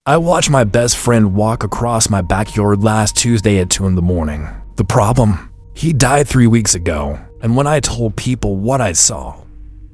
I watched my best friend walk across my backyard last Tuesday at 2 in the morning. The problem? He died 3 weeks ago, and when I told people what I saw,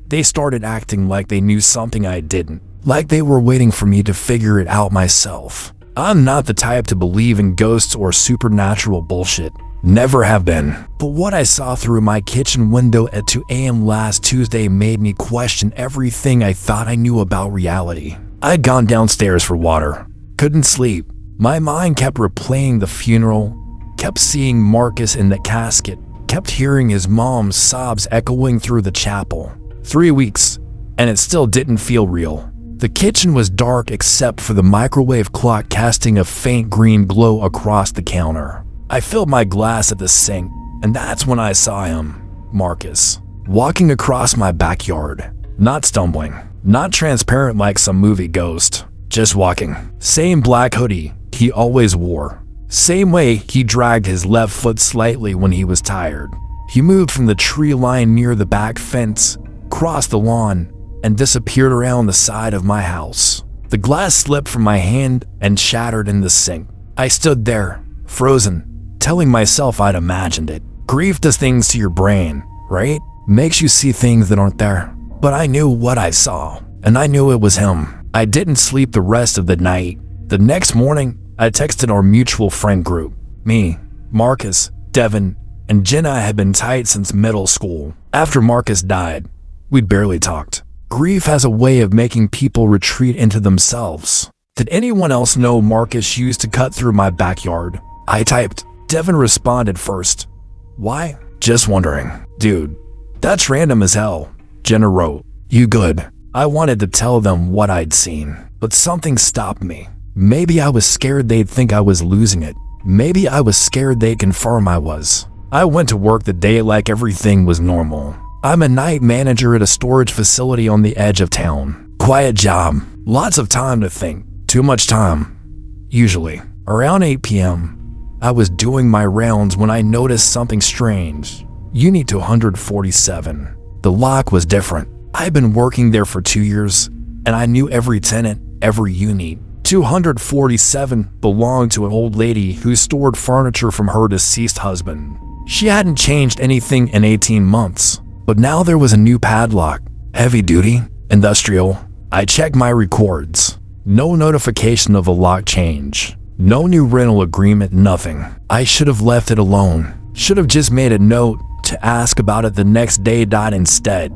they started acting like they knew something I didn't, like they were waiting for me to figure it out myself. I'm not the type to believe in ghosts or supernatural bullshit. Never have been. But what I saw through my kitchen window at 2 a.m. last Tuesday made me question everything I thought I knew about reality. I'd gone downstairs for water. Couldn't sleep. My mind kept replaying the funeral, kept seeing Marcus in the casket, kept hearing his mom's sobs echoing through the chapel. 3 weeks, and it still didn't feel real. The kitchen was dark except for the microwave clock casting a faint green glow across the counter. I filled my glass at the sink, and that's when I saw him, Marcus, walking across my backyard. Not stumbling, not transparent like some movie ghost, just walking. Same black hoodie he always wore. Same way he dragged his left foot slightly when he was tired. He moved from the tree line near the back fence, crossed the lawn, and disappeared around the side of my house. The glass slipped from my hand and shattered in the sink. I stood there, frozen, telling myself I'd imagined it. Grief does things to your brain, right? Makes you see things that aren't there. But I knew what I saw, and I knew it was him. I didn't sleep the rest of the night. The next morning, I texted our mutual friend group. Me, Marcus, Devin, and Jenna had been tight since middle school. After Marcus died, we'd barely talked. Grief has a way of making people retreat into themselves. Did anyone else know Marcus used to cut through my backyard? I typed. Devin responded first. Why? Just wondering. Dude, that's random as hell. Jenna wrote. You good? I wanted to tell them what I'd seen, but something stopped me. Maybe I was scared they'd think I was losing it. Maybe I was scared they'd confirm I was. I went to work the day like everything was normal. I'm a night manager at a storage facility on the edge of town. Quiet job. Lots of time to think. Too much time. Usually. Around 8 p.m., I was doing my rounds when I noticed something strange. Unit 247. The lock was different. I'd been working there for 2 years, and I knew every tenant, every unit. 247 belonged to an old lady who stored furniture from her deceased husband. She hadn't changed anything in 18 months, but now there was a new padlock. Heavy duty, industrial. I checked my records. No notification of a lock change. No new rental agreement, nothing. I should have left it alone. Should have just made a note to ask about it the next day. Instead,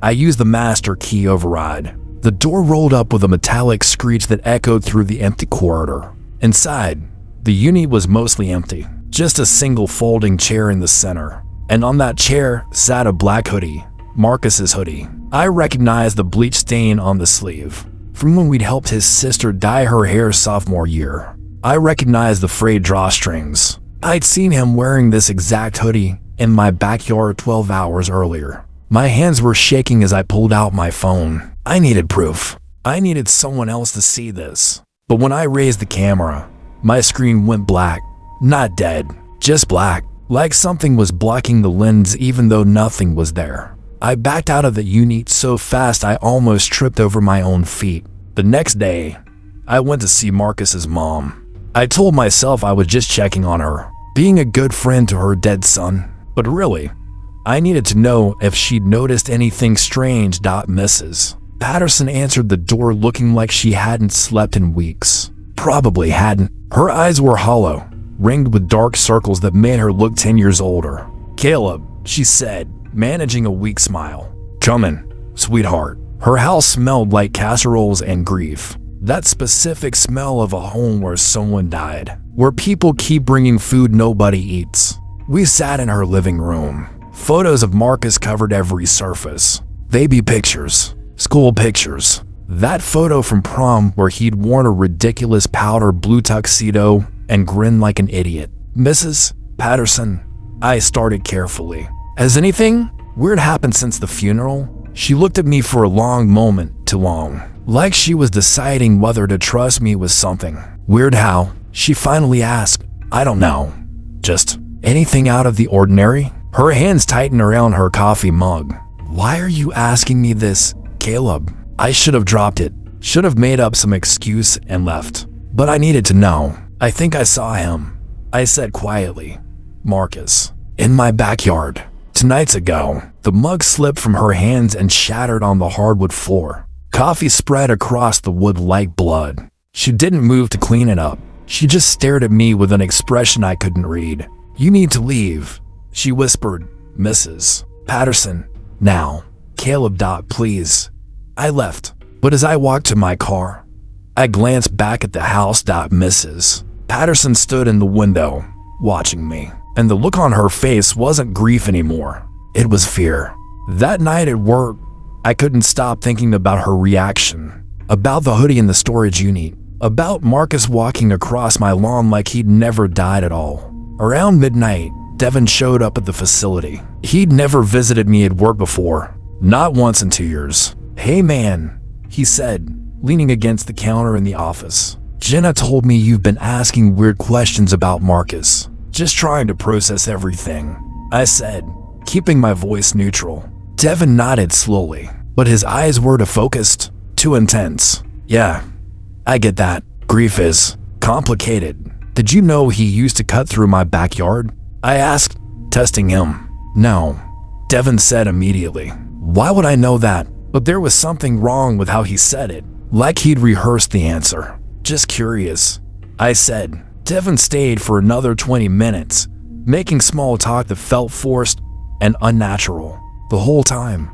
I used the master key override. The door rolled up with a metallic screech that echoed through the empty corridor. Inside, the unit was mostly empty. Just a single folding chair in the center. And on that chair sat a black hoodie, Marcus's hoodie. I recognized the bleach stain on the sleeve from when we'd helped his sister dye her hair sophomore year. I recognized the frayed drawstrings. I'd seen him wearing this exact hoodie in my backyard 12 hours earlier. My hands were shaking as I pulled out my phone. I needed proof. I needed someone else to see this. But when I raised the camera, my screen went black. Not dead, just black. Like something was blocking the lens even though nothing was there. I backed out of the unit so fast I almost tripped over my own feet. The next day, I went to see Marcus's mom. I told myself I was just checking on her, being a good friend to her dead son. But really, I needed to know if she'd noticed anything strange. Mrs. Patterson answered the door looking like she hadn't slept in weeks. Probably hadn't. Her eyes were hollow, ringed with dark circles that made her look 10 years older. Caleb, she said, managing a weak smile. Come in, sweetheart. Her house smelled like casseroles and grief. That specific smell of a home where someone died, where people keep bringing food nobody eats. We sat in her living room. Photos of Marcus covered every surface. Baby pictures, school pictures. That photo from prom where he'd worn a ridiculous powder blue tuxedo and grinned like an idiot. Mrs. Patterson, I started carefully. Has anything weird happened since the funeral? She looked at me for a long moment, too long. Like she was deciding whether to trust me with something. Weird how? She finally asked. I don't know. Just anything out of the ordinary? Her hands tightened around her coffee mug. Why are you asking me this, Caleb? I should have dropped it. Should have made up some excuse and left. but I needed to know. I think I saw him, I said quietly. Marcus. In my backyard. 2 nights ago. The mug slipped from her hands and shattered on the hardwood floor. Coffee spread across the wood like blood. She didn't move to clean it up. She just stared at me with an expression I couldn't read. You need to leave, she whispered. Mrs. Patterson. Now. Caleb. Please. I left, but as I walked to my car, I glanced back at the house. Mrs. Patterson stood in the window, watching me, and the look on her face wasn't grief anymore. It was fear. That night at work, I couldn't stop thinking about her reaction, about the hoodie in the storage unit, about Marcus walking across my lawn like he'd never died at all. Around midnight, Devin showed up at the facility. He'd never visited me at work before, not once in 2 years. Hey man, he said, leaning against the counter in the office. Jenna told me you've been asking weird questions about Marcus. Just trying to process everything, I said, keeping my voice neutral. Devin nodded slowly, but his eyes were too focused, too intense. Yeah, I get that. Grief is complicated. Did you know he used to cut through my backyard? I asked, testing him. No, Devin said immediately. Why would I know that? But there was something wrong with how he said it, like he'd rehearsed the answer. Just curious, I said. Devin stayed for another 20 minutes, making small talk that felt forced and unnatural. The whole time,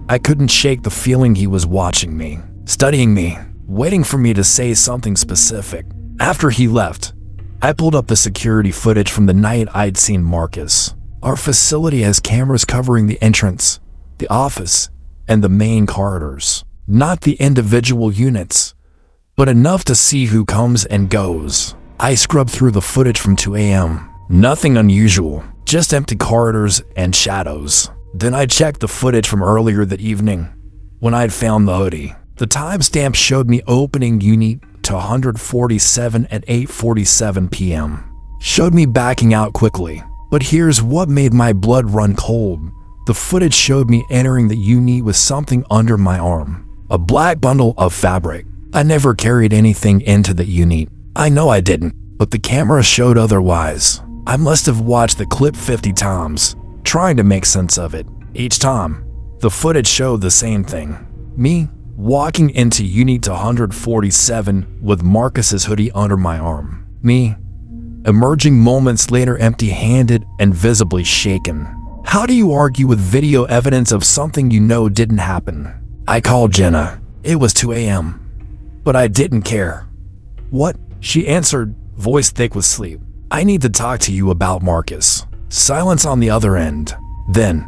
I couldn't shake the feeling he was watching me, studying me, waiting for me to say something specific. After he left, I pulled up the security footage from the night I'd seen Marcus. Our facility has cameras covering the entrance, the office, and the main corridors. Not the individual units, but enough to see who comes and goes. I scrubbed through the footage from 2 a.m. Nothing unusual, just empty corridors and shadows. Then I checked the footage from earlier that evening, when I'd found the hoodie. The timestamp showed me opening unit to 147 at 8:47 p.m. Showed me backing out quickly. But here's what made my blood run cold. The footage showed me entering the unit with something under my arm. A black bundle of fabric. I never carried anything into the unit. I know I didn't, but the camera showed otherwise. I must have watched the clip 50 times, trying to make sense of it. Each time, the footage showed the same thing. Me, walking into unit 147 with Marcus's hoodie under my arm. Me, emerging moments later empty-handed and visibly shaken. How do you argue with video evidence of something you know didn't happen? I called Jenna. It was 2 a.m. But I didn't care. What? She answered, voice thick with sleep. I need to talk to you about Marcus. Silence on the other end. Then,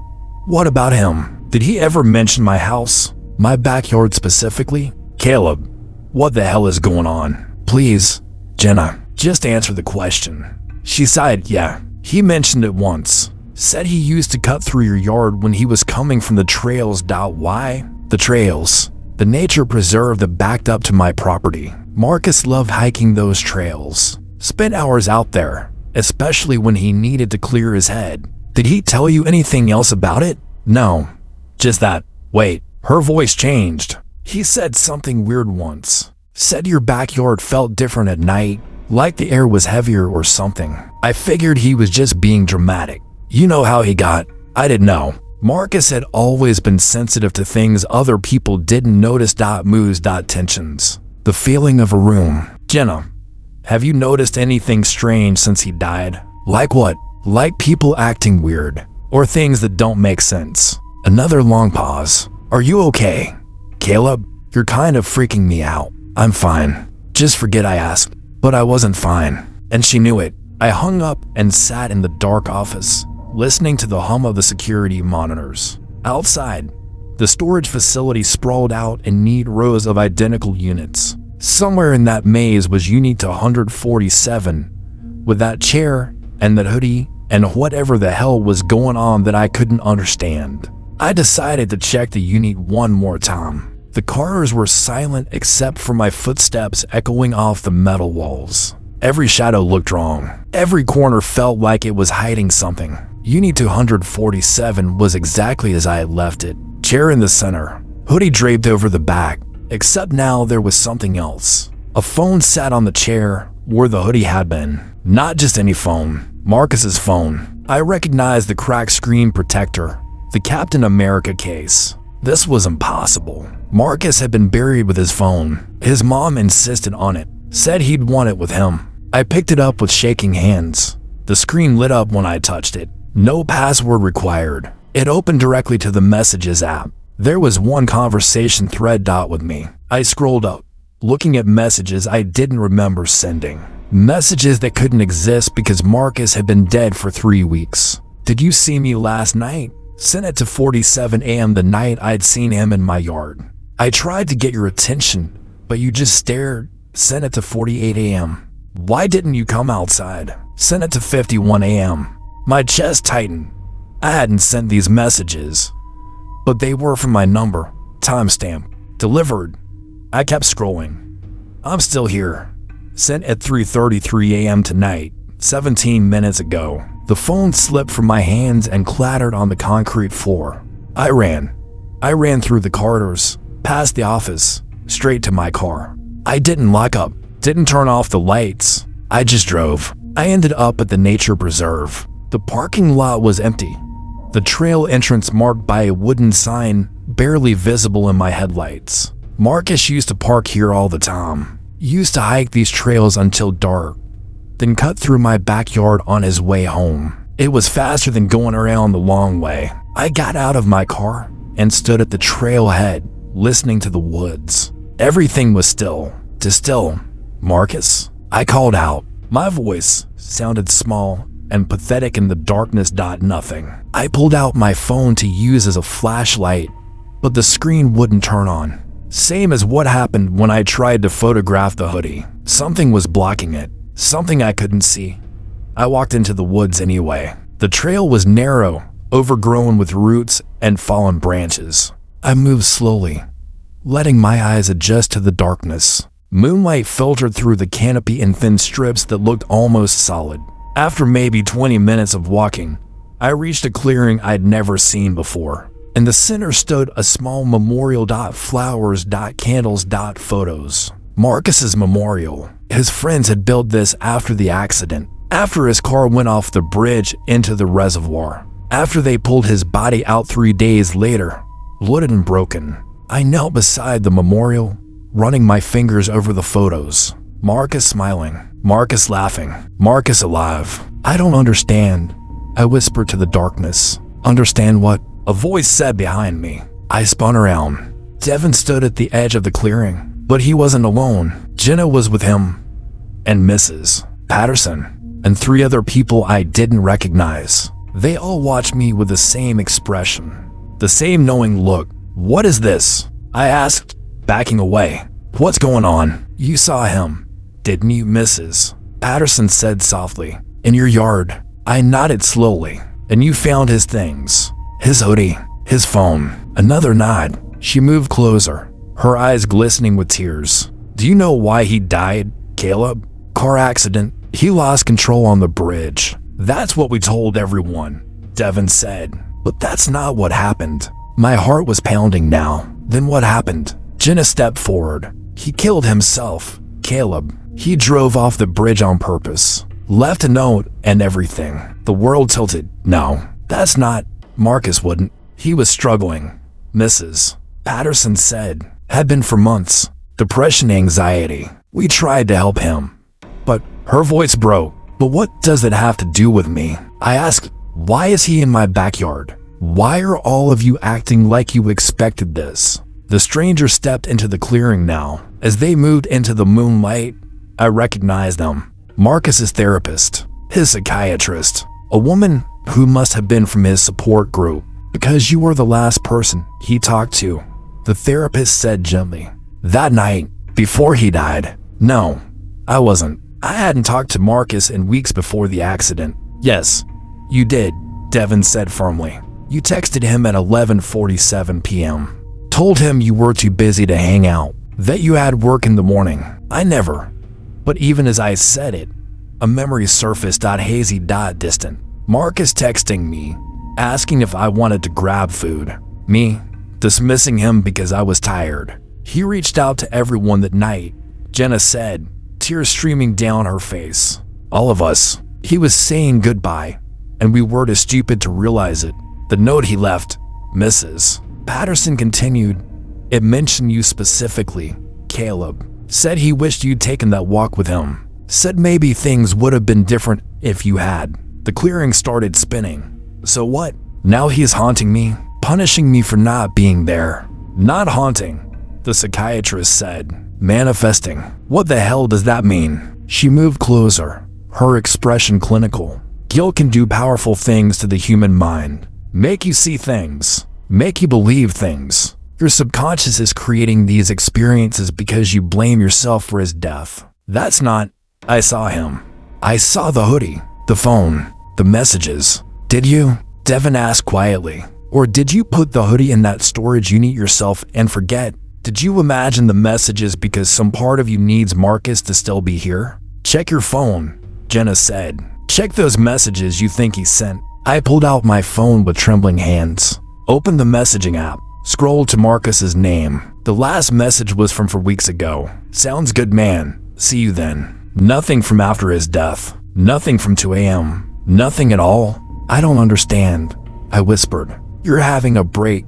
what about him? Did he ever mention my house? My backyard specifically? Caleb, what the hell is going on? Please, Jenna, just answer the question. She sighed. Yeah, he mentioned it once. Said he used to cut through your yard when he was coming from the trails. Why? The trails. The nature preserve that backed up to my property. Marcus loved hiking those trails. Spent hours out there, especially when he needed to clear his head. Did he tell you anything else about it? No, just that. Wait, her voice changed. He said something weird once. Said your backyard felt different at night, like the air was heavier or something. I figured he was just being dramatic. You know how he got. I didn't know. Marcus had always been sensitive to things other people didn't notice. Moods. Tensions. The feeling of a room. Jenna, have you noticed anything strange since he died? Like what? Like people acting weird, or things that don't make sense. Another long pause. Are you okay? Caleb, you're kind of freaking me out. I'm fine. Just forget I asked. But I wasn't fine, and she knew it. I hung up and sat in the dark office, listening to the hum of the security monitors. Outside, the storage facility sprawled out in neat rows of identical units. Somewhere in that maze was unit 147, with that chair and that hoodie and whatever the hell was going on that I couldn't understand. I decided to check the unit one more time. The corridors were silent except for my footsteps echoing off the metal walls. Every shadow looked wrong. Every corner felt like it was hiding something. Unit 247 was exactly as I had left it. Chair in the center, hoodie draped over the back, except now there was something else. A phone sat on the chair where the hoodie had been. Not just any phone, Marcus's phone. I recognized the cracked screen protector, the Captain America case. This was impossible. Marcus had been buried with his phone. His mom insisted on it, said he'd want it with him. I picked it up with shaking hands. The screen lit up when I touched it. No password required. It opened directly to the Messages app. There was one conversation thread with me. I scrolled up, looking at messages I didn't remember sending. Messages that couldn't exist because Marcus had been dead for 3 weeks. Did you see me last night? Sent it to 47 a.m. the night I'd seen him in my yard. I tried to get your attention, but you just stared. Sent it to 48 a.m. Why didn't you come outside? Sent it to 51 a.m. My chest tightened. I hadn't sent these messages, but they were from my number. Timestamp. Delivered. I kept scrolling. I'm still here. Sent at 3:33 a.m. tonight, 17 minutes ago. The phone slipped from my hands and clattered on the concrete floor. I ran through the corridors, past the office, straight to my car. I didn't lock up, didn't turn off the lights. I just drove. I ended up at the nature preserve. The parking lot was empty. The trail entrance marked by a wooden sign, barely visible in my headlights. Marcus used to park here all the time. Used to hike these trails until dark, then cut through my backyard on his way home. It was faster than going around the long way. I got out of my car and stood at the trailhead, listening to the woods. Everything was still. Marcus? I called out. My voice sounded small and pathetic in the darkness. Nothing. I pulled out my phone to use as a flashlight, but the screen wouldn't turn on. Same as what happened when I tried to photograph the hoodie. Something was blocking it. Something I couldn't see. I walked into the woods anyway. The trail was narrow, overgrown with roots and fallen branches. I moved slowly, letting my eyes adjust to the darkness. Moonlight filtered through the canopy in thin strips that looked almost solid. After maybe 20 minutes of walking, I reached a clearing I'd never seen before. In the center stood a small memorial. Flowers, candles, photos. Marcus's memorial. His friends had built this after the accident, after his car went off the bridge into the reservoir, after they pulled his body out 3 days later, bloated and broken. I knelt beside the memorial, running my fingers over the photos. Marcus smiling, Marcus laughing, Marcus alive. I don't understand, I whispered to the darkness. Understand what? A voice said behind me. I spun around. Devin stood at the edge of the clearing, but he wasn't alone. Jenna was with him, and Mrs. Patterson, and 3 other people I didn't recognize. They all watched me with the same expression, the same knowing look. What is this? I asked, backing away. What's going on? You saw him, didn't you, Mrs. Patterson said softly. In your yard. I nodded slowly. And you found his things. His hoodie, his phone. Another nod. She moved closer, her eyes glistening with tears. Do you know why he died, Caleb? Car accident. He lost control on the bridge. That's what we told everyone, Devin said. But that's not what happened. My heart was pounding now. Then what happened? Jenna stepped forward. He killed himself, Caleb. He drove off the bridge on purpose. Left a note and everything. The world tilted. No, that's not. Marcus wouldn't. He was struggling. Mrs. Patterson said. Had been for months. Depression, anxiety. We tried to help him. But her voice broke. But what does it have to do with me? I asked, why is he in my backyard? Why are all of you acting like you expected this? The stranger stepped into the clearing now. As they moved into the moonlight, I recognized them. Marcus's therapist, his psychiatrist, a woman who must have been from his support group, because you were the last person he talked to, the therapist said gently. That night, before he died, no, I wasn't. I hadn't talked to Marcus in weeks before the accident. Yes, you did, Devin said firmly. You texted him at 11:47 p.m. Told him you were too busy to hang out, that you had work in the morning. I never. But even as I said it, a memory surfaced, hazy, distant. Marcus texting me, asking if I wanted to grab food. Me, dismissing him because I was tired. He reached out to everyone that night, Jenna said, tears streaming down her face. All of us. He was saying goodbye, and we were too stupid to realize it. The note he left, Mrs. Patterson continued, it mentioned you specifically, Caleb. Said he wished you'd taken that walk with him. Said maybe things would have been different if you had. The clearing started spinning. So what? Now he's haunting me, punishing me for not being there. Not haunting, the psychiatrist said. Manifesting. What the hell does that mean? She moved closer, her expression clinical. Guilt can do powerful things to the human mind. Make you see things. Make you believe things. Your subconscious is creating these experiences because you blame yourself for his death. That's not, I saw him. I saw the hoodie, the phone, the messages. Did you? Devin asked quietly. Or did you put the hoodie in that storage unit yourself and forget? Did you imagine the messages because some part of you needs Marcus to still be here? Check your phone, Jenna said. Check those messages you think he sent. I pulled out my phone with trembling hands. Opened the messaging app. Scrolled to Marcus's name. The last message was from 4 weeks ago. Sounds good, man. See you then. Nothing from after his death. Nothing from 2 a.m. Nothing at all. I don't understand, I whispered. You're having a break,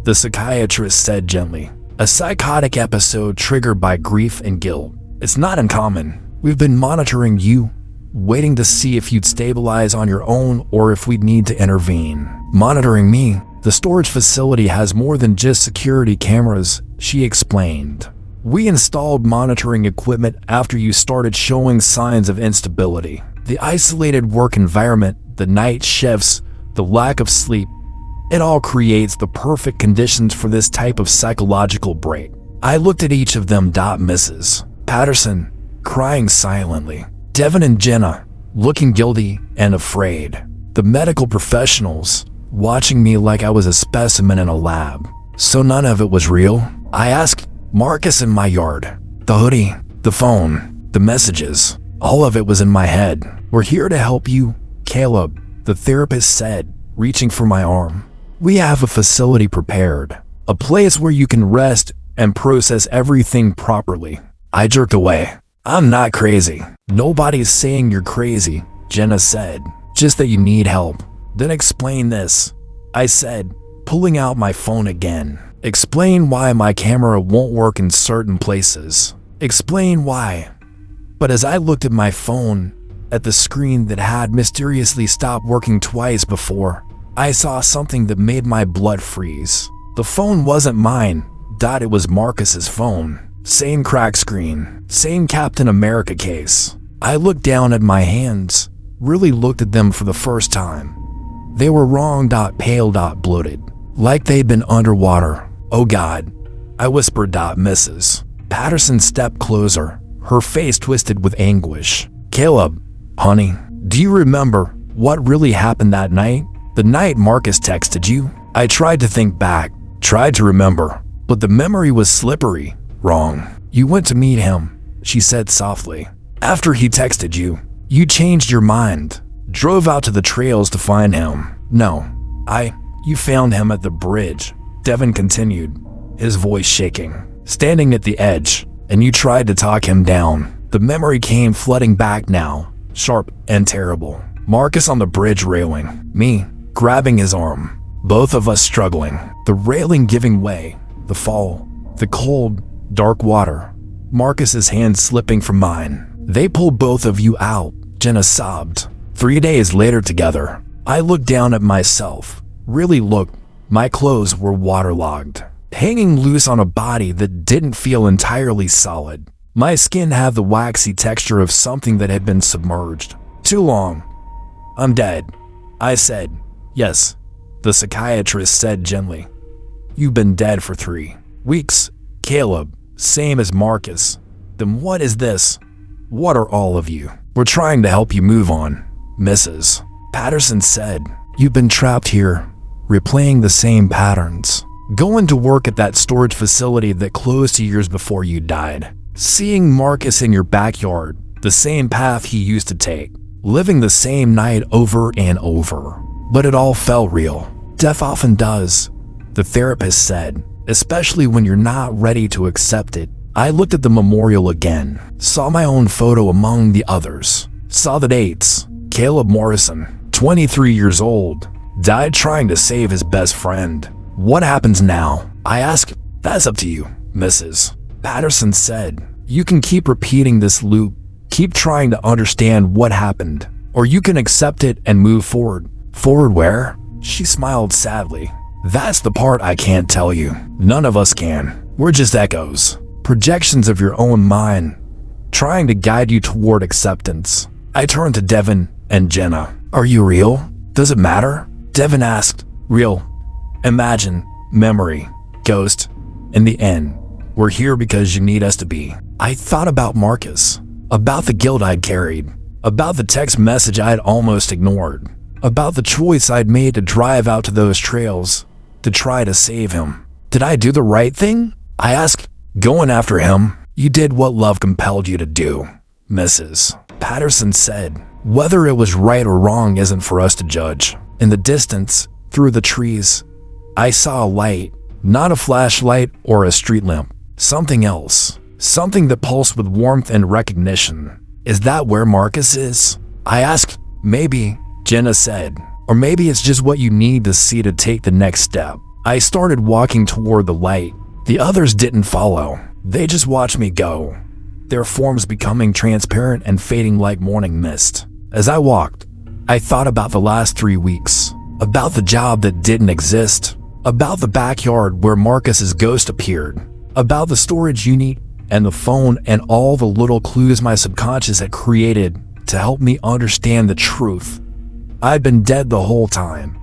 the psychiatrist said gently. A psychotic episode triggered by grief and guilt. It's not uncommon. We've been monitoring you, waiting to see if you'd stabilize on your own or if we'd need to intervene. Monitoring me? The storage facility has more than just security cameras, she explained. We installed monitoring equipment after you started showing signs of instability. The isolated work environment, the night shifts, the lack of sleep, it all creates the perfect conditions for this type of psychological break. I looked at each of them. Mrs. Patterson, crying silently. Devin and Jenna, looking guilty and afraid. The medical professionals, watching me like I was a specimen in a lab. So none of it was real? I asked. Marcus in my yard. The hoodie, the phone, the messages. All of it was in my head. We're here to help you, Caleb, the therapist said, reaching for my arm. We have a facility prepared. A place where you can rest and process everything properly. I jerked away. I'm not crazy. Nobody's saying you're crazy, Jenna said. Just that you need help. Then explain this, I said, pulling out my phone again. Explain why my camera won't work in certain places. Explain why. But as I looked at my phone, at the screen that had mysteriously stopped working twice before, I saw something that made my blood freeze. The phone wasn't mine. It was Marcus's phone. Same cracked screen. Same Captain America case. I looked down at my hands, really looked at them for the first time. They were wrong. Pale. Bloated. Like they'd been underwater. Oh God, I whispered. Mrs. Patterson stepped closer, her face twisted with anguish. Caleb, honey, do you remember what really happened that night? The night Marcus texted you? I tried to think back, tried to remember, but the memory was slippery. Wrong. You went to meet him, she said softly. After he texted you, you changed your mind, drove out to the trails to find him. No, you found him at the bridge, Devin continued, his voice shaking, standing at the edge, and you tried to talk him down. The memory came flooding back now, sharp and terrible. Marcus on the bridge railing, me grabbing his arm, both of us struggling, the railing giving way, the fall, the cold, dark water, Marcus's hand slipping from mine. They pulled both of you out, Jenna sobbed. 3 days later together, I looked down at myself, really looked. My clothes were waterlogged, hanging loose on a body that didn't feel entirely solid. My skin had the waxy texture of something that had been submerged. Too long. I'm dead, I said. Yes, the psychiatrist said gently. You've been dead for 3 weeks, Caleb, same as Marcus. Then what is this? What are all of you? We're trying to help you move on, Mrs. Patterson said. You've been trapped here, replaying the same patterns. Going to work at that storage facility that closed 2 years before you died. Seeing Marcus in your backyard, the same path he used to take. Living the same night over and over. But it all felt real. Death often does, the therapist said, especially when you're not ready to accept it. I looked at the memorial again, saw my own photo among the others, saw the dates. Caleb Morrison, 23 years old, died trying to save his best friend. What happens now? I asked. That's up to you, Mrs. Patterson said. You can keep repeating this loop, keep trying to understand what happened, or you can accept it and move forward. Forward where? She smiled sadly. That's the part I can't tell you. None of us can. We're just echoes, projections of your own mind, trying to guide you toward acceptance. I turned to Devin and Jenna. Are you real? Does it matter? Devin asked. Real. Imagine. Memory. Ghost. In the end, we're here because you need us to be. I thought about Marcus, about the guilt I'd carried, about the text message I'd almost ignored, about the choice I'd made to drive out to those trails to try to save him. Did I do the right thing? I asked. Going after him, you did what love compelled you to do, Mrs. Patterson said. Whether it was right or wrong isn't for us to judge. In the distance, through the trees, I saw a light, not a flashlight or a street lamp, something else, something that pulsed with warmth and recognition. Is that where Marcus is? I asked. Maybe, Jenna said, or maybe it's just what you need to see to take the next step. I started walking toward the light. The others didn't follow. They just watched me go, their forms becoming transparent and fading like morning mist. As I walked, I thought about the last 3 weeks, about the job that didn't exist, about the backyard where Marcus's ghost appeared, about the storage unit and the phone and all the little clues my subconscious had created to help me understand the truth. I'd been dead the whole time,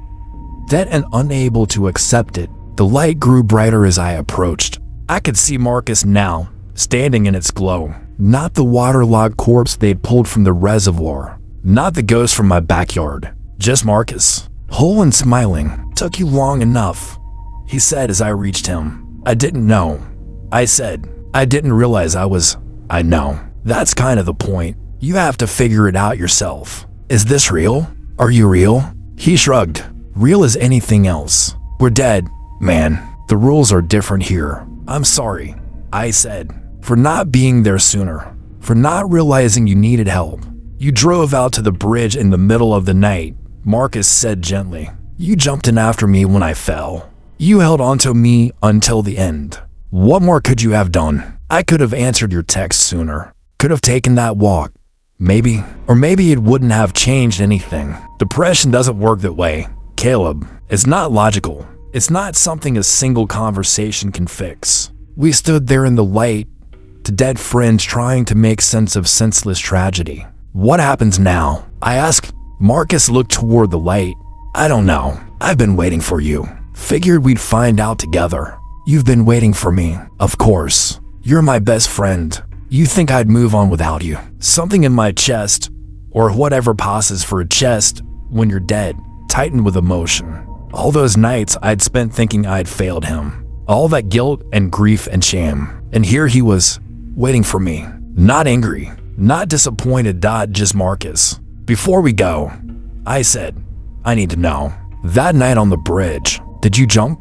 dead and unable to accept it. The light grew brighter as I approached. I could see Marcus now, standing in its glow. Not the waterlogged corpse they'd pulled from the reservoir, not the ghost from my backyard, just Marcus, whole and smiling. Took you long enough, he said as I reached him. I didn't know. I said, I didn't realize I know. That's kind of the point. You have to figure it out yourself. Is this real? Are you real? He shrugged. Real as anything else. We're dead, man. The rules are different here. I'm sorry, I said, for not being there sooner, for not realizing you needed help. You drove out to the bridge in the middle of the night, Marcus said gently. You jumped in after me when I fell. You held onto me until the end. What more could you have done? I could have answered your text sooner. Could have taken that walk. Maybe. Or maybe it wouldn't have changed anything. Depression doesn't work that way, Caleb. It's not logical. It's not something a single conversation can fix. We stood there in the light, to dead friends trying to make sense of senseless tragedy. What happens now? I asked. Marcus looked toward the light. I don't know. I've been waiting for you. Figured we'd find out together. You've been waiting for me, of course. You're my best friend. You think I'd move on without you. Something in my chest, or whatever passes for a chest when you're dead, tightened with emotion. All those nights I'd spent thinking I'd failed him. All that guilt and grief and shame. And here he was, waiting for me. Not angry, not disappointed, just Marcus. Before we go, I said, I need to know. That night on the bridge, did you jump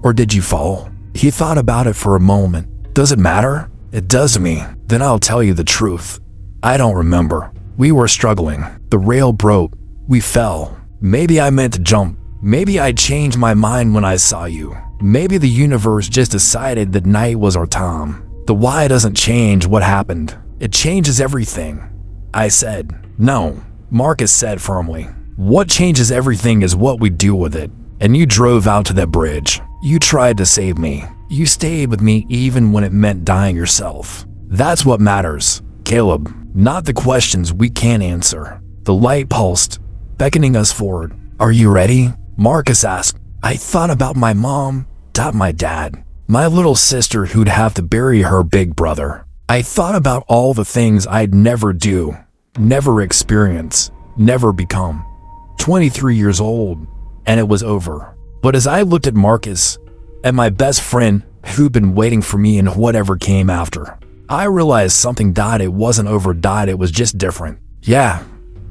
or did you fall? He thought about it for a moment. Does it matter? It does to me. Then I'll tell you the truth. I don't remember. We were struggling. The rail broke. We fell. Maybe I meant to jump. Maybe I changed my mind when I saw you. Maybe the universe just decided that night was our time. The why doesn't change what happened. It changes everything. I said. No, Marcus said firmly. What changes everything is what we do with it. And you drove out to that bridge. You tried to save me. You stayed with me even when it meant dying yourself. That's what matters, Caleb. Not the questions we can't answer. The light pulsed, beckoning us forward. Are you ready? Marcus asked. I thought about my mom, my dad, my little sister who'd have to bury her big brother. I thought about all the things I'd never do, never experience, never become. 23 years old, and it was over. But as I looked at Marcus, and my best friend who'd been waiting for me in whatever came after, I realized something. It wasn't over. It was just different. Yeah,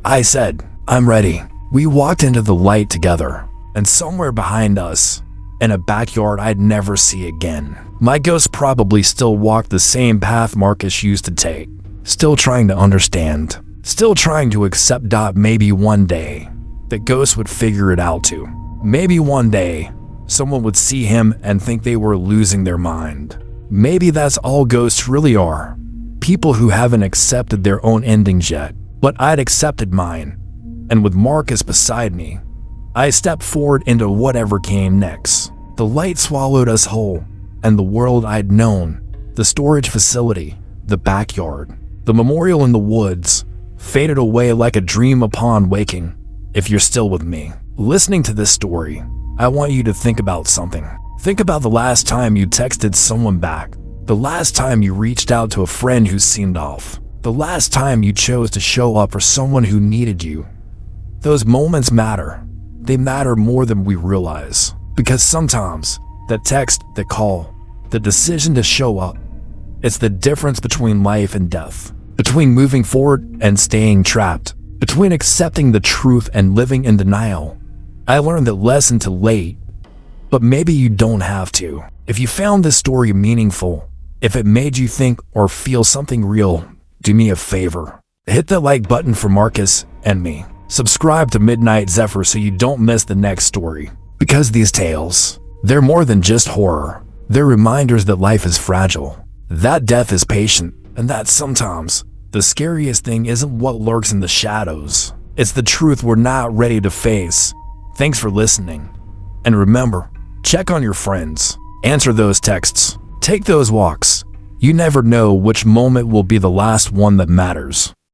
I said, I'm ready. We walked into the light together, and somewhere behind us, in a backyard I'd never see again. My ghost probably still walked the same path Marcus used to take, still trying to understand, still trying to accept. Maybe one day, the ghost would figure it out too. Maybe one day, someone would see him and think they were losing their mind. Maybe that's all ghosts really are. People who haven't accepted their own endings yet. But I'd accepted mine. And with Marcus beside me, I stepped forward into whatever came next. The light swallowed us whole, and the world I'd known, the storage facility, the backyard, the memorial in the woods, faded away like a dream upon waking. If you're still with me, listening to this story, I want you to think about something. Think about the last time you texted someone back, the last time you reached out to a friend who seemed off, the last time you chose to show up for someone who needed you. Those moments matter. They matter more than we realize. Because sometimes, the text, the call, the decision to show up, it's the difference between life and death, between moving forward and staying trapped, between accepting the truth and living in denial. I learned that lesson too late, but maybe you don't have to. If you found this story meaningful, if it made you think or feel something real, do me a favor. Hit the like button for Marcus and me. Subscribe to Midnight Zephyr so you don't miss the next story. Because these tales, they're more than just horror. They're reminders that life is fragile, that death is patient, and that sometimes the scariest thing isn't what lurks in the shadows. It's the truth we're not ready to face. Thanks for listening. And remember, check on your friends. Answer those texts. Take those walks. You never know which moment will be the last one that matters.